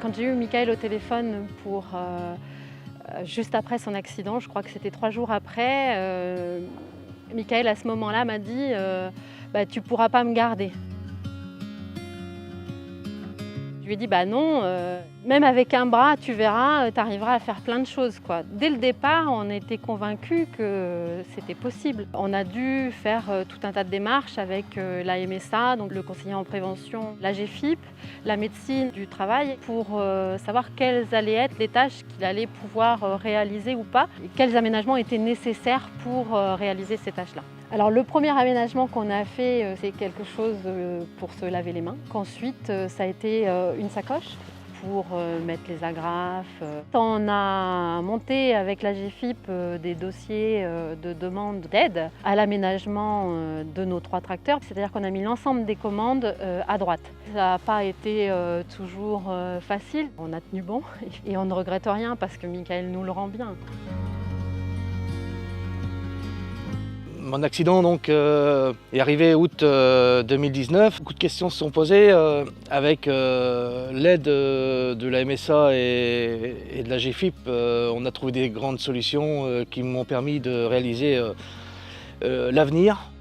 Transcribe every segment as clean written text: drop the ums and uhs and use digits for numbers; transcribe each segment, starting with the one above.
Quand j'ai eu Michael au téléphone pour juste après son accident, je crois que c'était 3 jours après, Michael à ce moment-là m'a dit « Tu ne pourras pas me garder ». Je lui ai dit « non, même avec un bras, tu verras, tu arriveras à faire plein de choses, quoi ». Dès le départ, on était convaincus que c'était possible. On a dû faire tout un tas de démarches avec la MSA, donc le conseiller en prévention, la GFIP, la médecine du travail, pour savoir quelles allaient être les tâches qu'il allait pouvoir réaliser ou pas, et quels aménagements étaient nécessaires pour réaliser ces tâches-là. Alors le premier aménagement qu'on a fait, c'est quelque chose pour se laver les mains. Qu'ensuite, ça a été une sacoche pour mettre les agrafes. On a monté avec la GFIP des dossiers de demande d'aide à l'aménagement de nos 3 tracteurs. C'est-à-dire qu'on a mis l'ensemble des commandes à droite. Ça n'a pas été toujours facile. On a tenu bon et on ne regrette rien parce que Michael nous le rend bien. Mon accident donc, est arrivé août 2019. Beaucoup de questions se sont posées. Avec l'aide de la MSA et de la GFIP, on a trouvé des grandes solutions qui m'ont permis de réaliser l'avenir.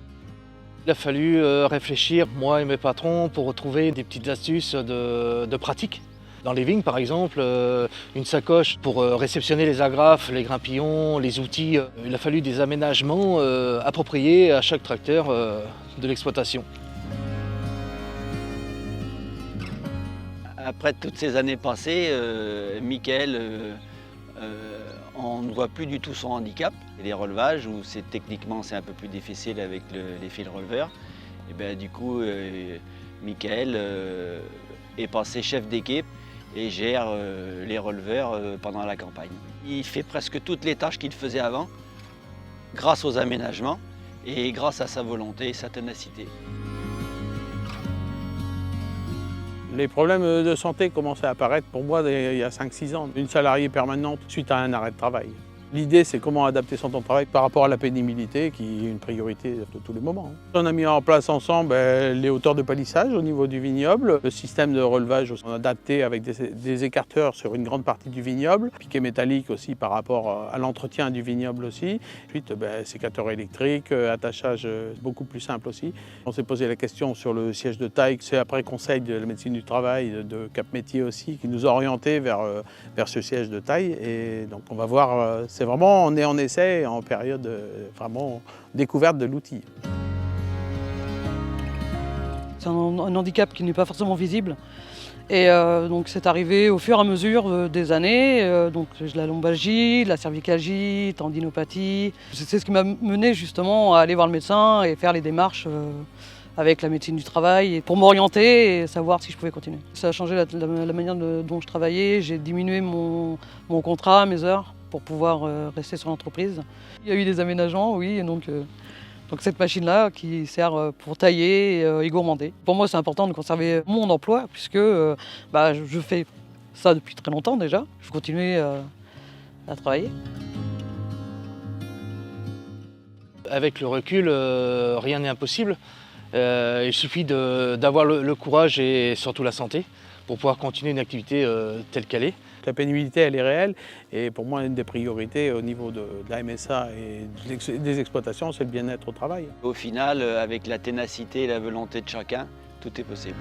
Il a fallu réfléchir, moi et mes patrons, pour retrouver des petites astuces de pratique. Dans les vignes, par exemple, une sacoche pour réceptionner les agrafes, les grimpillons, les outils. Il a fallu des aménagements appropriés à chaque tracteur de l'exploitation. Après toutes ces années passées, Michael, on ne voit plus du tout son handicap. Et les relevages, où techniquement c'est un peu plus difficile avec les fils releveurs, et bien, du coup, Michael est passé chef d'équipe et gère les releveurs pendant la campagne. Il fait presque toutes les tâches qu'il faisait avant, grâce aux aménagements et grâce à sa volonté et sa ténacité. Les problèmes de santé commençaient à apparaître pour moi il y a 5-6 ans. Une salariée permanente suite à un arrêt de travail. L'idée, c'est comment adapter son temps de travail par rapport à la pénibilité, qui est une priorité de tous les moments. On a mis en place ensemble les hauteurs de palissage au niveau du vignoble, le système de relevage, on a adapté avec des écarteurs sur une grande partie du vignoble, piquet métallique aussi par rapport à l'entretien du vignoble aussi. Ensuite, sécateur électrique, attachage beaucoup plus simple aussi. On s'est posé la question sur le siège de taille, c'est après conseil de la médecine du travail, de Cap Métier aussi, qui nous a orientés vers ce siège de taille. Et donc on va voir. C'est vraiment, on est en essai, en période vraiment découverte de l'outil. C'est un handicap qui n'est pas forcément visible. Et donc c'est arrivé au fur et à mesure des années. Donc j'ai la lombalgie, la cervicalgie, tendinopathie. C'est ce qui m'a mené justement à aller voir le médecin et faire les démarches avec la médecine du travail pour m'orienter et savoir si je pouvais continuer. Ça a changé la manière dont je travaillais. J'ai diminué mon contrat, mes heures, pour pouvoir rester sur l'entreprise. Il y a eu des aménagements, oui, et donc cette machine-là qui sert pour tailler et gourmander. Pour moi, c'est important de conserver mon emploi puisque je fais ça depuis très longtemps déjà. Je continue à travailler. Avec le recul, rien n'est impossible. Il suffit d'avoir le courage et surtout la santé pour pouvoir continuer une activité telle qu'elle est. La pénibilité, elle est réelle et pour moi, une des priorités au niveau de la MSA et des exploitations, c'est le bien-être au travail. Au final, avec la ténacité et la volonté de chacun, tout est possible.